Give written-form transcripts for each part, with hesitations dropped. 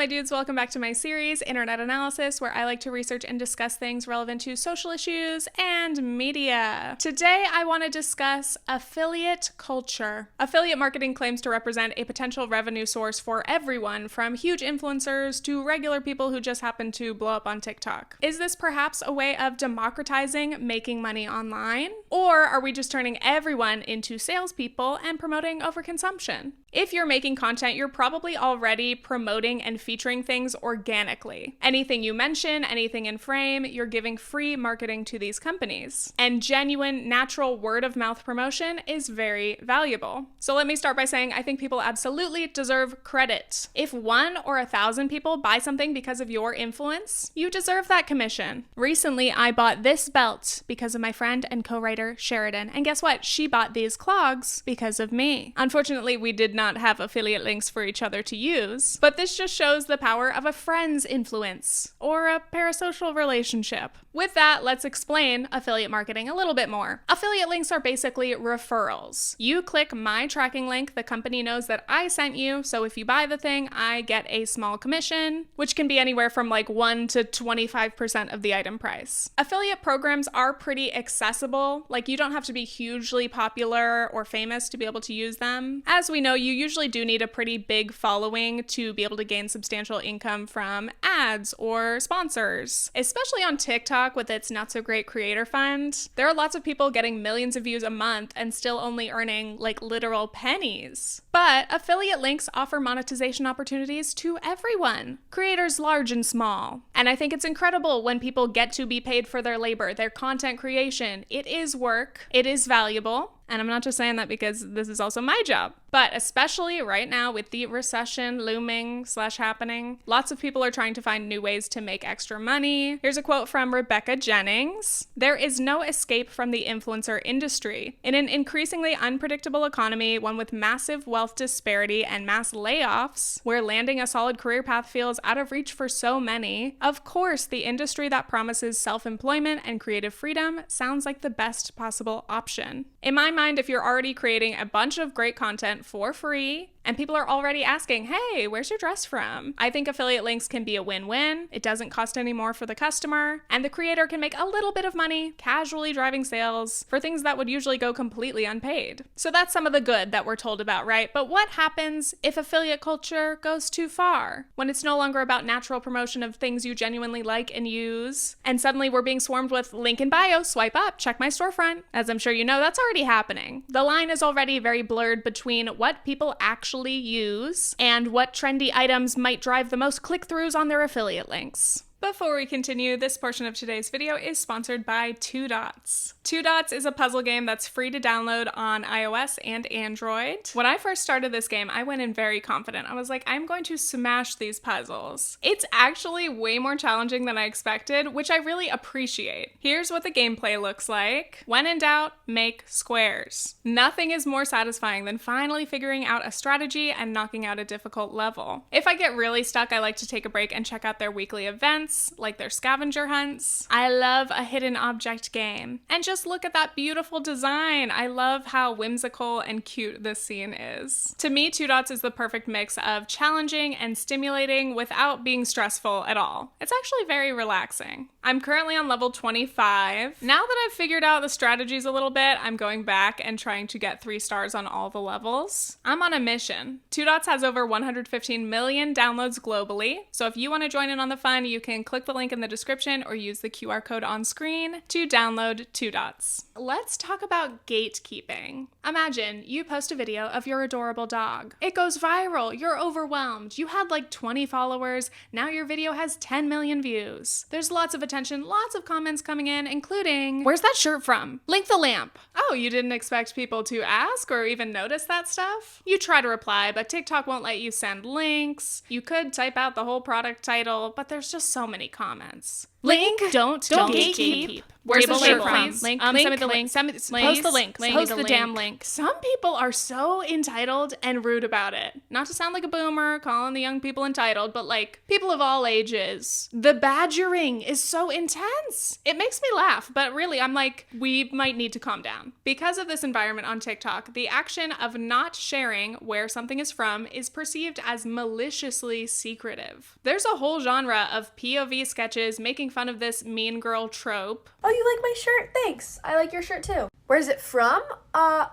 my dudes, welcome back to my series, Internet Analysis, where I like to research and discuss things relevant to social issues and media. Today, I want to discuss affiliate culture. Affiliate marketing claims to represent a potential revenue source for everyone, from huge influencers to regular people who just happen to blow up on TikTok. Is this perhaps a way of democratizing making money online? Or are we just turning everyone into salespeople and promoting overconsumption? If you're making content, you're probably already promoting and featuring things organically. Anything you mention, anything in frame, you're giving free marketing to these companies. And genuine, natural word-of-mouth promotion is very valuable. So let me start by saying I think people absolutely deserve credit. If 1 or 1,000 people buy something because of your influence, you deserve that commission. Recently, I bought this belt because of my friend and co-writer Sheriden. And guess what? She bought these clogs because of me. Unfortunately, we did not have affiliate links for each other to use, but this just shows the power of a friend's influence or a parasocial relationship. With that, let's explain affiliate marketing a little bit more. Affiliate links are basically referrals. You click my tracking link, the company knows that I sent you, so if you buy the thing, I get a small commission, which can be anywhere from like 1 to 25% of the item price. Affiliate programs are pretty accessible, like you don't have to be hugely popular or famous to be able to use them. As we know, you usually do need a pretty big following to be able to gain substantial income from ads or sponsors. Especially on TikTok with its not so great creator fund, there are lots of people getting millions of views a month and still only earning like literal pennies. But affiliate links offer monetization opportunities to everyone, creators large and small. And I think it's incredible when people get to be paid for their labor, their content creation. It is work, it is valuable. And I'm not just saying that because this is also my job, but especially right now with the recession looming / happening, lots of people are trying to find new ways to make extra money. Here's a quote from Rebecca Jennings. "There is no escape from the influencer industry. In an increasingly unpredictable economy, one with massive wealth disparity and mass layoffs, where landing a solid career path feels out of reach for so many, of course, the industry that promises self-employment and creative freedom sounds like the best possible option." In my mind, if you're already creating a bunch of great content for free and people are already asking, hey, where's your dress from? I think affiliate links can be a win-win. It doesn't cost any more for the customer, and the creator can make a little bit of money casually driving sales for things that would usually go completely unpaid. So that's some of the good that we're told about, right? But what happens if affiliate culture goes too far? When it's no longer about natural promotion of things you genuinely like and use, and suddenly we're being swarmed with link in bio, swipe up, check my storefront. As I'm sure you know, that's already happening. The line is already very blurred between what people actually use and what trendy items might drive the most click-throughs on their affiliate links. Before we continue, this portion of today's video is sponsored by 2 Dots. 2 Dots is a puzzle game that's free to download on iOS and Android. When I first started this game, I went in very confident. I was like, I'm going to smash these puzzles. It's actually way more challenging than I expected, which I really appreciate. Here's what the gameplay looks like. When in doubt, make squares. Nothing is more satisfying than finally figuring out a strategy and knocking out a difficult level. If I get really stuck, I like to take a break and check out their weekly events, like their scavenger hunts. I love a hidden object game. And just look at that beautiful design. I love how whimsical and cute this scene is. To me, 2 Dots is the perfect mix of challenging and stimulating without being stressful at all. It's actually very relaxing. I'm currently on level 25. Now that I've figured out the strategies a little bit, I'm going back and trying to get 3 stars on all the levels. I'm on a mission. 2 Dots has over 115 million downloads globally, so if you want to join in on the fun, you can click the link in the description or use the QR code on screen to download 2 Dots. Let's talk about gatekeeping. Imagine you post a video of your adorable dog. It goes viral, you're overwhelmed, you had like 20 followers, now your video has 10 million views. There's lots of attention, lots of comments coming in, including, where's that shirt from? Link the lamp. Oh, you didn't expect people to ask or even notice that stuff? You try to reply, but TikTok won't let you send links. You could type out the whole product title, but there's just so many comments. Link, don't gatekeep. Where's the shirt from? Link, send me the link. Post the link. Post the damn link. Some people are so entitled and rude about it. Not to sound like a boomer calling the young people entitled, but like people of all ages. The badgering is so intense. It makes me laugh, but really I'm like, we might need to calm down. Because of this environment on TikTok, the action of not sharing where something is from is perceived as maliciously secretive. There's a whole genre of POV sketches making fun of this mean girl trope. Oh, you like my shirt? Thanks. I like your shirt too. Where's it from? Oh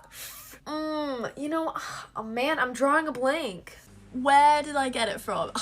man, I'm drawing a blank. Where did I get it from?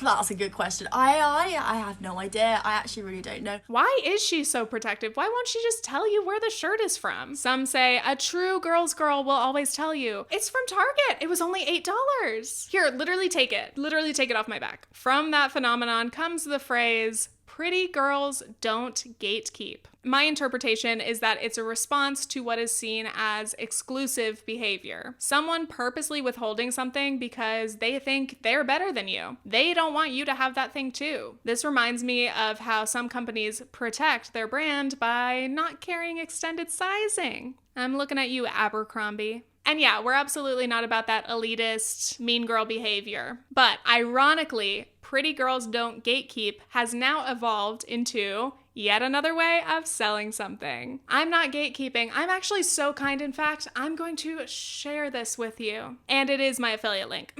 That's a good question. I have no idea. I actually really don't know. Why is she so protective? Why won't she just tell you where the shirt is from? Some say a true girl's girl will always tell you. It's from Target. It was only $8. Here, literally take it. Literally take it off my back. From that phenomenon comes the phrase, pretty girls don't gatekeep. My interpretation is that it's a response to what is seen as exclusive behavior. Someone purposely withholding something because they think they're better than you. They don't want you to have that thing too. This reminds me of how some companies protect their brand by not carrying extended sizing. I'm looking at you, Abercrombie. And yeah, we're absolutely not about that elitist, mean girl behavior. But ironically, pretty girls don't gatekeep has now evolved into yet another way of selling something. I'm not gatekeeping. I'm actually so kind. In fact, I'm going to share this with you. And it is my affiliate link.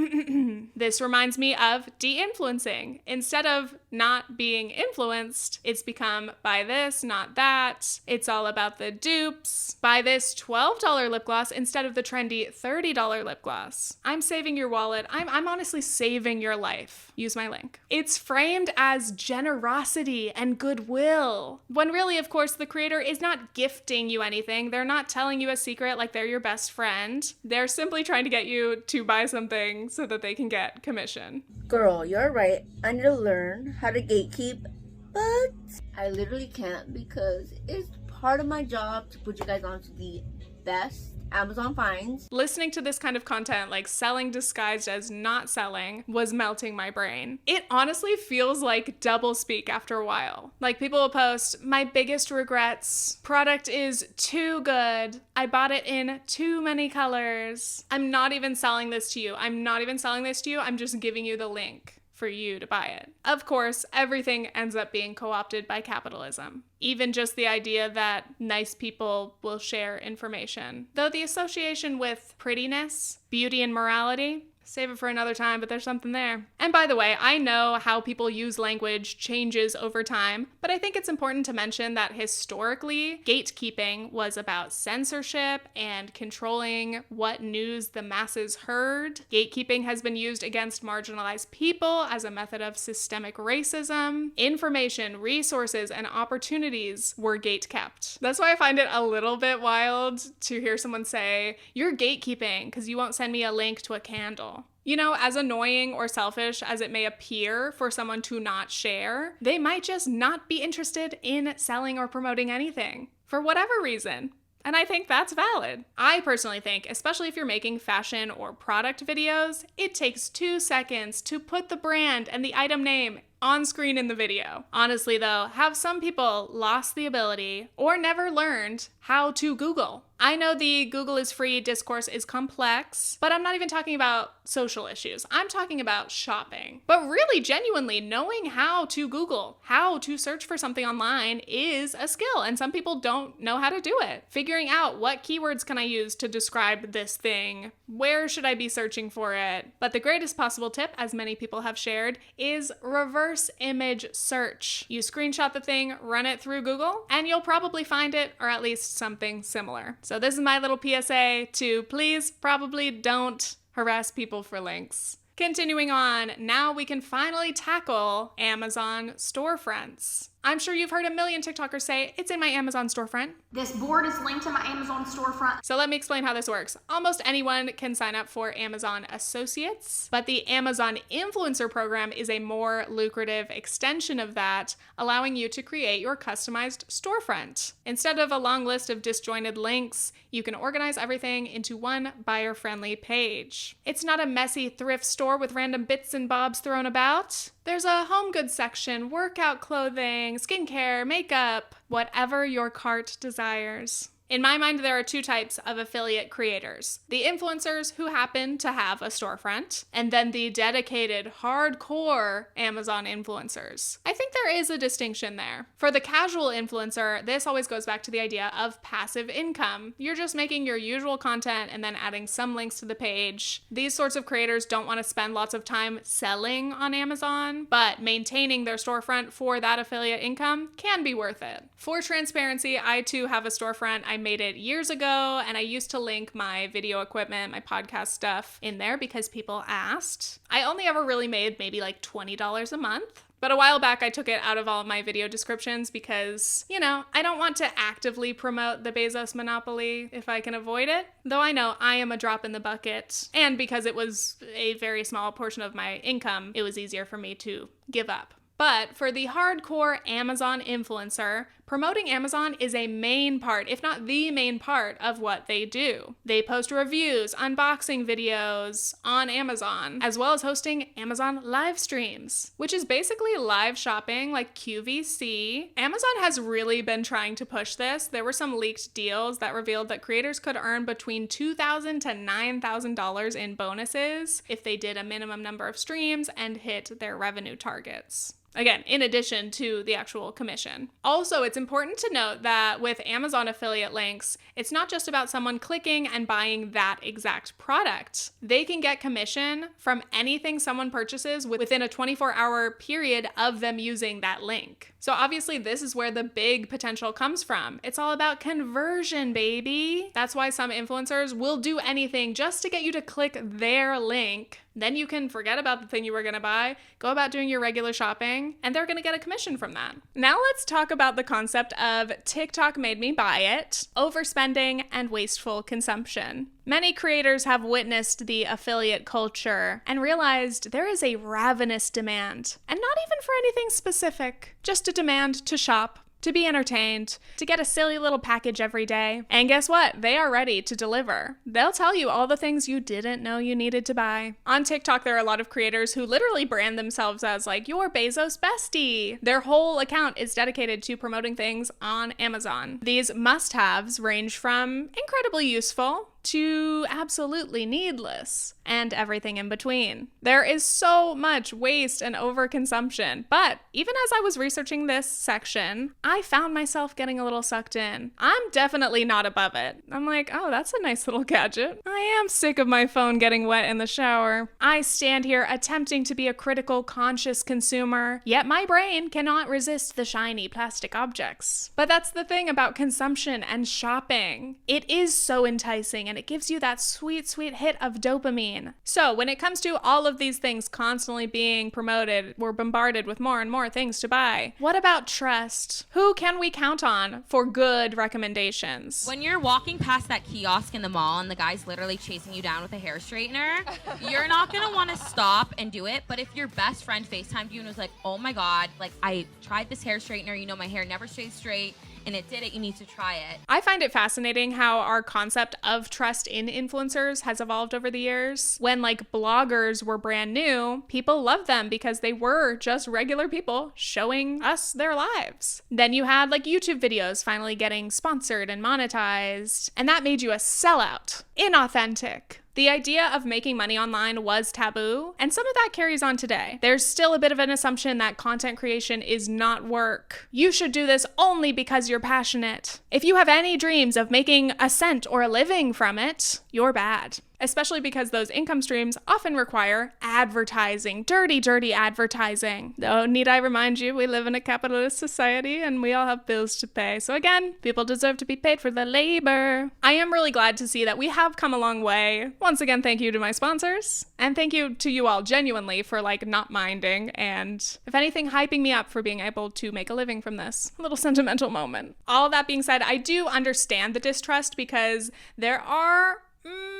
This reminds me of de-influencing. Instead of not being influenced, it's become buy this, not that. It's all about the dupes. Buy this $12 lip gloss instead of the trendy $30 lip gloss. I'm saving your wallet. I'm honestly saving your life. Use my link. It's framed as generosity and goodwill, when really, of course, the creator is not gifting you anything. They're not telling you a secret like they're your best friend. They're simply trying to get you to buy something so that they can get commission. Girl, you're right. I need to learn how to gatekeep, but I literally can't because it's part of my job to put you guys onto the best Amazon finds. Listening to this kind of content, like selling disguised as not selling, was melting my brain. It honestly feels like double speak after a while. Like people will post, my biggest regrets, product is too good, I bought it in too many colors. I'm not even selling this to you. I'm just giving you the link for you to buy it. Of course, everything ends up being co-opted by capitalism. Even just the idea that nice people will share information. Though the association with prettiness, beauty, and morality, save it for another time, but there's something there. And by the way, I know how people use language changes over time, but I think it's important to mention that historically, gatekeeping was about censorship and controlling what news the masses heard. Gatekeeping has been used against marginalized people as a method of systemic racism. Information, resources, and opportunities were gatekept. That's why I find it a little bit wild to hear someone say, you're gatekeeping because you won't send me a link to a candle. You know, as annoying or selfish as it may appear for someone to not share, they might just not be interested in selling or promoting anything for whatever reason. And I think that's valid. I personally think, especially if you're making fashion or product videos, it takes 2 seconds to put the brand and the item name on screen in the video. Honestly though, have some people lost the ability or never learned how to Google? I know the Google is free discourse is complex, but I'm not even talking about social issues. I'm talking about shopping. But really, genuinely, knowing how to Google, how to search for something online is a skill, and some people don't know how to do it. Figuring out what keywords can I use to describe this thing? Where should I be searching for it? But the greatest possible tip, as many people have shared, is reverse image search. You screenshot the thing, run it through Google, and you'll probably find it, or at least something similar. So this is my little PSA to please probably don't harass people for links. Continuing on, now we can finally tackle Amazon storefronts. I'm sure you've heard a million TikTokers say, it's in my Amazon storefront. This board is linked to my Amazon storefront. So let me explain how this works. Almost anyone can sign up for Amazon Associates, but the Amazon Influencer Program is a more lucrative extension of that, allowing you to create your customized storefront. Instead of a long list of disjointed links, you can organize everything into one buyer-friendly page. It's not a messy thrift store with random bits and bobs thrown about. There's a home goods section, workout clothing, skincare, makeup, whatever your cart desires. In my mind, there are two types of affiliate creators. The influencers who happen to have a storefront, and then the dedicated, hardcore Amazon influencers. I think there is a distinction there. For the casual influencer, this always goes back to the idea of passive income. You're just making your usual content and then adding some links to the page. These sorts of creators don't want to spend lots of time selling on Amazon, but maintaining their storefront for that affiliate income can be worth it. For transparency, I too have a storefront. I made it years ago, and I used to link my video equipment, my podcast stuff in there because people asked. I only ever really made maybe like $20 a month. But a while back, I took it out of all of my video descriptions because, I don't want to actively promote the Bezos monopoly if I can avoid it. Though I know I am a drop in the bucket. And because it was a very small portion of my income, it was easier for me to give up. But for the hardcore Amazon influencer, promoting Amazon is a main part, if not the main part, of what they do. They post reviews, unboxing videos on Amazon, as well as hosting Amazon live streams, which is basically live shopping like QVC. Amazon has really been trying to push this. There were some leaked deals that revealed that creators could earn between $2,000 to $9,000 in bonuses if they did a minimum number of streams and hit their revenue targets. Again, in addition to the actual commission. Also, it's important to note that with Amazon affiliate links, it's not just about someone clicking and buying that exact product. They can get commission from anything someone purchases within a 24-hour period of them using that link. So obviously, this is where the big potential comes from. It's all about conversion, baby. That's why some influencers will do anything just to get you to click their link. Then you can forget about the thing you were going to buy, go about doing your regular shopping, and they're going to get a commission from that. Now let's talk about the concept of TikTok made me buy it, overspending, and wasteful consumption. Many creators have witnessed the affiliate culture and realized there is a ravenous demand, and not even for anything specific, just a demand to shop, to be entertained, to get a silly little package every day. And guess what? They are ready to deliver. They'll tell you all the things you didn't know you needed to buy. On TikTok, there are a lot of creators who literally brand themselves as like your Bezos bestie. Their whole account is dedicated to promoting things on Amazon. These must-haves range from incredibly useful to absolutely needless, and everything in between. There is so much waste and overconsumption, but even as I was researching this section, I found myself getting a little sucked in. I'm definitely not above it. I'm like, oh, that's a nice little gadget. I am sick of my phone getting wet in the shower. I stand here attempting to be a critical, conscious consumer, yet my brain cannot resist the shiny plastic objects. But that's the thing about consumption and shopping. It is so enticing, and it gives you that sweet, sweet hit of dopamine. So when it comes to all of these things constantly being promoted, we're bombarded with more and more things to buy. What about trust? Who can we count on for good recommendations? When you're walking past that kiosk in the mall and the guy's literally chasing you down with a hair straightener, you're not gonna want to stop and do it. But if your best friend FaceTimed you and was like, oh my God, like I tried this hair straightener, my hair never stays straight, and it did it, you need to try it. I find it fascinating how our concept of trust in influencers has evolved over the years. When bloggers were brand new, people loved them because they were just regular people showing us their lives. Then you had YouTube videos finally getting sponsored and monetized, and that made you a sellout, inauthentic. The idea of making money online was taboo, and some of that carries on today. There's still a bit of an assumption that content creation is not work. You should do this only because you're passionate. If you have any dreams of making a cent or a living from it, you're bad. Especially because those income streams often require advertising, dirty, dirty advertising. Though, need I remind you, we live in a capitalist society and we all have bills to pay. So again, people deserve to be paid for their labor. I am really glad to see that we have come a long way. Once again, thank you to my sponsors. And thank you to you all genuinely for not minding and, if anything, hyping me up for being able to make a living from this. A little sentimental moment. All that being said, I do understand the distrust because there are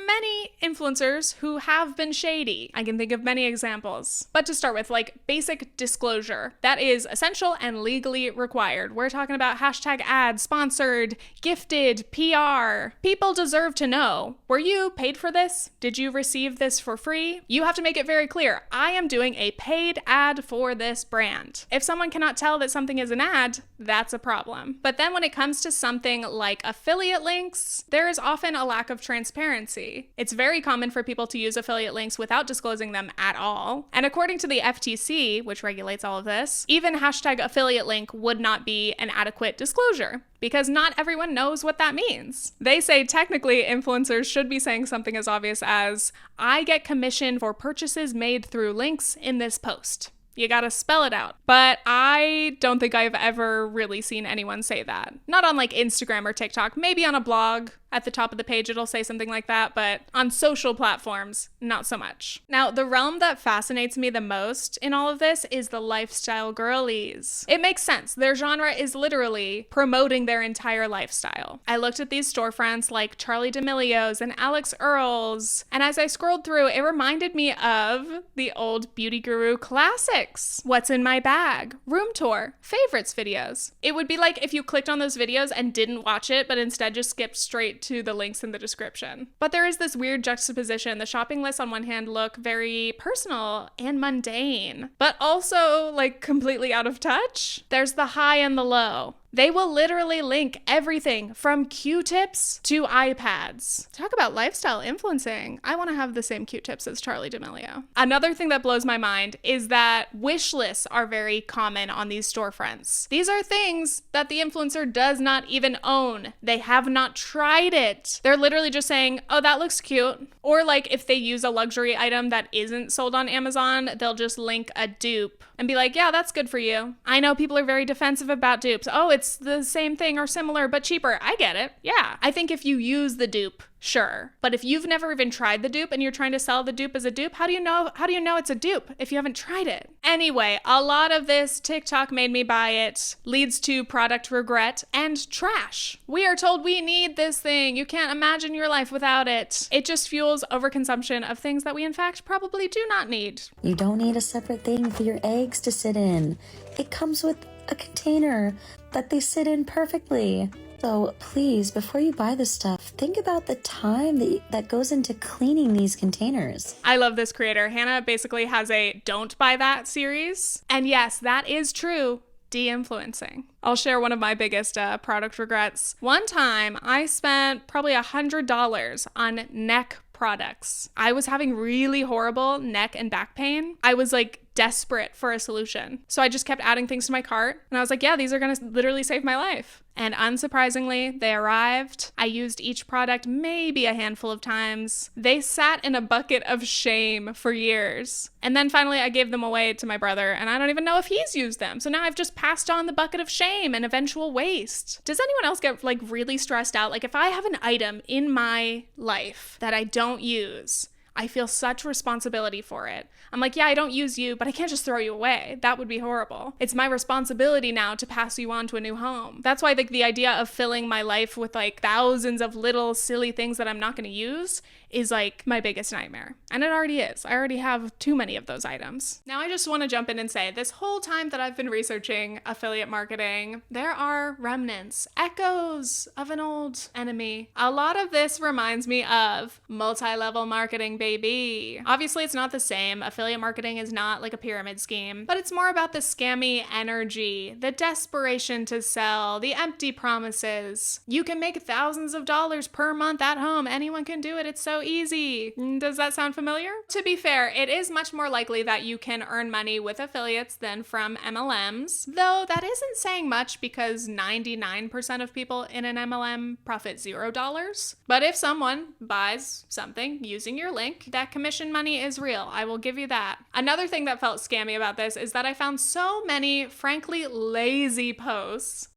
many influencers who have been shady. I can think of many examples. But to start with, like basic disclosure, that is essential and legally required. We're talking about hashtag ads, sponsored, gifted, PR. People deserve to know, were you paid for this? Did you receive this for free? You have to make it very clear, I am doing a paid ad for this brand. If someone cannot tell that something is an ad, that's a problem. But then when it comes to something like affiliate links, there is often a lack of transparency. It's very common for people to use affiliate links without disclosing them at all. And according to the FTC, which regulates all of this, even hashtag affiliate link would not be an adequate disclosure, because not everyone knows what that means. They say technically influencers should be saying something as obvious as, I get commission for purchases made through links in this post. You gotta spell it out. But I don't think I've ever really seen anyone say that. Not on like Instagram or TikTok, maybe on a blog. At the top of the page, it'll say something like that, but on social platforms, not so much. Now, the realm that fascinates me the most in all of this is the lifestyle girlies. It makes sense. Their genre is literally promoting their entire lifestyle. I looked at these storefronts like Charli D'Amelio's and Alex Earl's, and as I scrolled through, it reminded me of the old Beauty Guru classics. What's in my bag? Room tour, favorites videos. It would be like if you clicked on those videos and didn't watch it, but instead just skipped straight to the links in the description. But there is this weird juxtaposition. The shopping lists on one hand look very personal and mundane, but also like completely out of touch. There's the high and the low. They will literally link everything from Q-tips to iPads. Talk about lifestyle influencing. I want to have the same Q-tips as Charli D'Amelio. Another thing that blows my mind is that wish lists are very common on these storefronts. These are things that the influencer does not even own. They have not tried it. They're literally just saying, oh, that looks cute. Or like if they use a luxury item that isn't sold on Amazon, they'll just link a dupe and be like, yeah, that's good for you. I know people are very defensive about dupes. Oh, it's the same thing or similar, but cheaper. I get it. Yeah. I think if you use the dupe, sure. But if you've never even tried the dupe and you're trying to sell the dupe as a dupe, how do you know it's a dupe if you haven't tried it? Anyway, a lot of this TikTok made me buy it leads to product regret and trash. We are told we need this thing. You can't imagine your life without it. It just fuels overconsumption of things that we in fact probably do not need. You don't need a separate thing for your eggs to sit in. It comes with a container that they sit in perfectly. So please, before you buy this stuff, think about the time that goes into cleaning these containers. I love this creator. Hannah basically has a Don't Buy That series. And yes, that is true. De-influencing. I'll share one of my biggest product regrets. One time I spent probably $100 on neck products. I was having really horrible neck and back pain. I was like desperate for a solution. So I just kept adding things to my cart and I was like, yeah, these are gonna literally save my life. And unsurprisingly, they arrived. I used each product maybe a handful of times. They sat in a bucket of shame for years. And then finally I gave them away to my brother and I don't even know if he's used them. So now I've just passed on the bucket of shame and eventual waste. Does anyone else get like really stressed out? Like if I have an item in my life that I don't use, I feel such responsibility for it. I'm like, yeah, I don't use you, but I can't just throw you away. That would be horrible. It's my responsibility now to pass you on to a new home. That's why the idea of filling my life with like thousands of little silly things that I'm not going to use is like my biggest nightmare. And it already is. I already have too many of those items. Now I just want to jump in and say this whole time that I've been researching affiliate marketing, there are remnants, echoes of an old enemy. A lot of this reminds me of multi-level marketing, baby. Obviously it's not the same. Affiliate marketing is not like a pyramid scheme, but it's more about the scammy energy, the desperation to sell, the empty promises. You can make thousands of dollars per month at home. Anyone can do it. It's so easy. Does that sound familiar? To be fair, it is much more likely that you can earn money with affiliates than from MLMs, though that isn't saying much because 99% of people in an MLM profit $0. But if someone buys something using your link, that commission money is real. I will give you that. Another thing that felt scammy about this is that I found so many, frankly, lazy posts.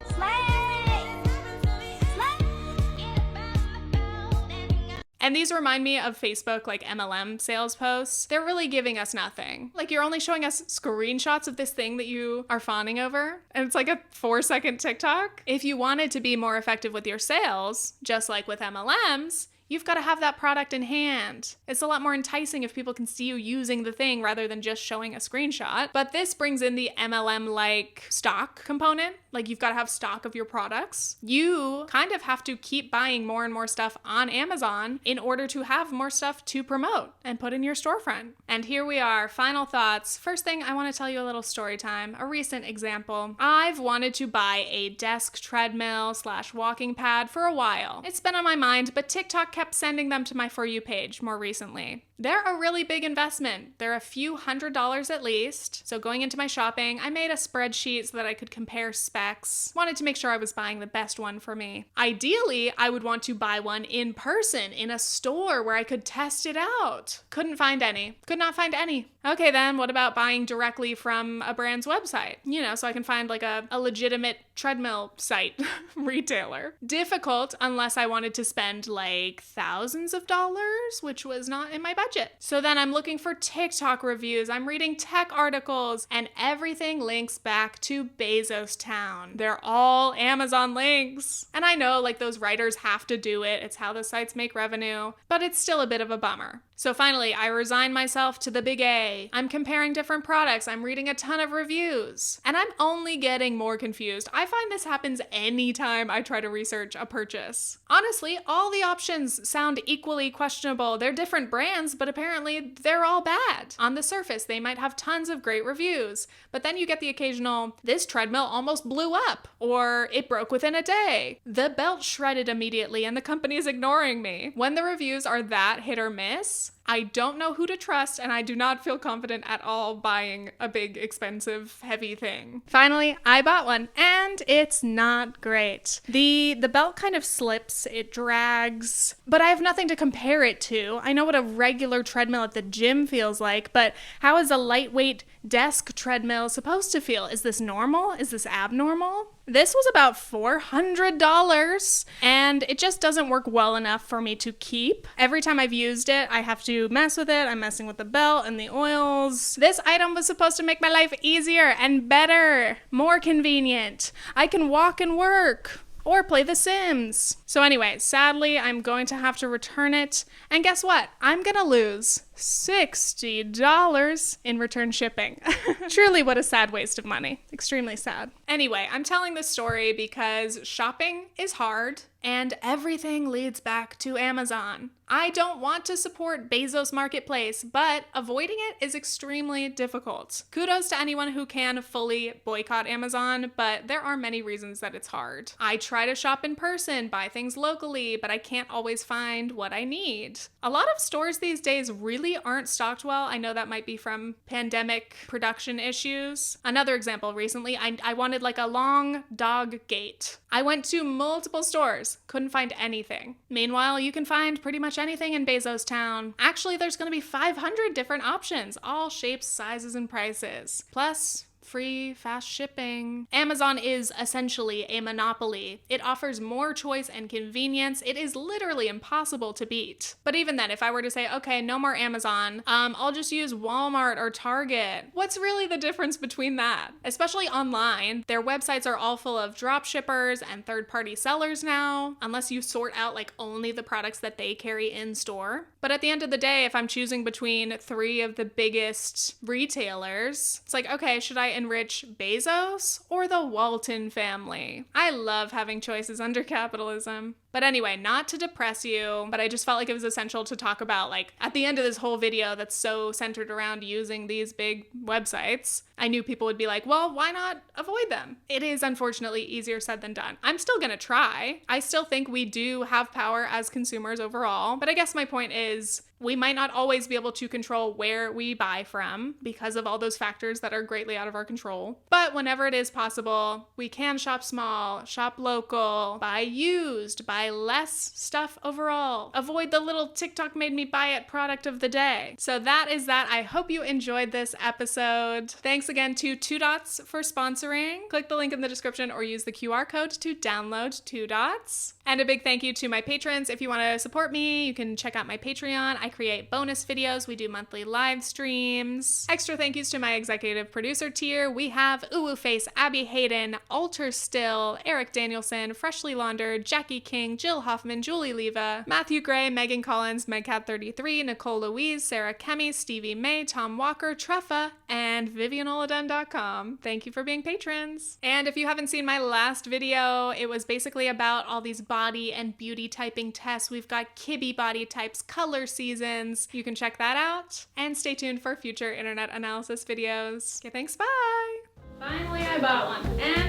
And these remind me of Facebook, like MLM sales posts. They're really giving us nothing. Like you're only showing us screenshots of this thing that you are fawning over. And it's like a 4-second TikTok. If you wanted to be more effective with your sales, just like with MLMs, You've got to have that product in hand. It's a lot more enticing if people can see you using the thing rather than just showing a screenshot. But this brings in the MLM-like stock component. Like, you've got to have stock of your products. You kind of have to keep buying more and more stuff on Amazon in order to have more stuff to promote and put in your storefront. And here we are, final thoughts. First thing, I want to tell you a little story time, a recent example. I've wanted to buy a desk treadmill / walking pad for a while. It's been on my mind, but TikTok kept sending them to my For You page more recently. They're a really big investment. They're a few $100s at least. So going into my shopping, I made a spreadsheet so that I could compare specs. Wanted to make sure I was buying the best one for me. Ideally, I would want to buy one in person in a store where I could test it out. Couldn't find any. Could not find any. Okay then, what about buying directly from a brand's website? You know, so I can find like a legitimate treadmill site retailer. Difficult unless I wanted to spend like thousands of dollars, which was not in my budget. So then I'm looking for TikTok reviews, I'm reading tech articles, and everything links back to Bezos Town. They're all Amazon links. And I know like those writers have to do it. It's how the sites make revenue, but it's still a bit of a bummer. So finally, I resign myself to the big A. I'm comparing different products. I'm reading a ton of reviews. And I'm only getting more confused. I find this happens anytime I try to research a purchase. Honestly, all the options sound equally questionable. They're different brands, but apparently they're all bad. On the surface, they might have tons of great reviews, but then you get the occasional, this treadmill almost blew up, or it broke within a day. The belt shredded immediately and the company is ignoring me. When the reviews are that hit or miss, I don't know who to trust, and I do not feel confident at all buying a big, expensive, heavy thing. Finally, I bought one, and it's not great. The belt kind of slips, it drags, but I have nothing to compare it to. I know what a regular treadmill at the gym feels like, but how is a lightweight desk treadmill supposed to feel? Is this normal? Is this abnormal? This was about $400, and it just doesn't work well enough for me to keep. Every time I've used it, I have to mess with it. I'm messing with the belt and the oils. This item was supposed to make my life easier and better, more convenient. I can walk and work or play The Sims. So anyway, sadly, I'm going to have to return it. And guess what? I'm gonna lose $60 in return shipping. Truly, what a sad waste of money. Extremely sad. Anyway, I'm telling this story because shopping is hard and everything leads back to Amazon. I don't want to support Bezos Marketplace, but avoiding it is extremely difficult. Kudos to anyone who can fully boycott Amazon, but there are many reasons that it's hard. I try to shop in person, buy things locally, but I can't always find what I need. A lot of stores these days really aren't stocked well. I know that might be from pandemic production issues. Another example, recently, I wanted like a long dog gate. I went to multiple stores, couldn't find anything. Meanwhile, you can find pretty much anything in Bezos Town. Actually, there's gonna be 500 different options, all shapes, sizes, and prices. Plus, free, fast shipping. Amazon is essentially a monopoly. It offers more choice and convenience. It is literally impossible to beat. But even then, if I were to say, okay, no more Amazon, I'll just use Walmart or Target. What's really the difference between that? Especially online, their websites are all full of drop shippers and third-party sellers now, unless you sort out like only the products that they carry in store. But at the end of the day, if I'm choosing between 3 of the biggest retailers, it's like, okay, should I enrich Bezos or the Walton family? I love having choices under capitalism. But anyway, not to depress you, but I just felt like it was essential to talk about, like, at the end of this whole video that's so centered around using these big websites, I knew people would be like, well, why not avoid them? It is unfortunately easier said than done. I'm still gonna try. I still think we do have power as consumers overall, but I guess my point is, we might not always be able to control where we buy from because of all those factors that are greatly out of our control. But whenever it is possible, we can shop small, shop local, buy used, buy less stuff overall. Avoid the little TikTok made me buy it product of the day. So that is that. I hope you enjoyed this episode. Thanks again to 2 Dots for sponsoring. Click the link in the description or use the QR code to download 2 Dots. And a big thank you to my patrons. If you want to support me, you can check out my Patreon. I create bonus videos. We do monthly live streams. Extra thank yous to my executive producer tier. We have Uwu Face, Abby Hayden, Alter Still, Eric Danielson, Freshly Laundered, Jackie King, King, Jill Hoffman, Julie Leva, Matthew Gray, Megan Collins, MegCat33, Nicole Louise, Sarah Kemi, Stevie May, Tom Walker, Treffa, and VivianOladun.com. Thank you for being patrons. And if you haven't seen my last video, it was basically about all these body and beauty typing tests. We've got Kibby body types, color seasons. You can check that out. And stay tuned for future internet analysis videos. Okay, thanks, bye! Finally, I bought one. And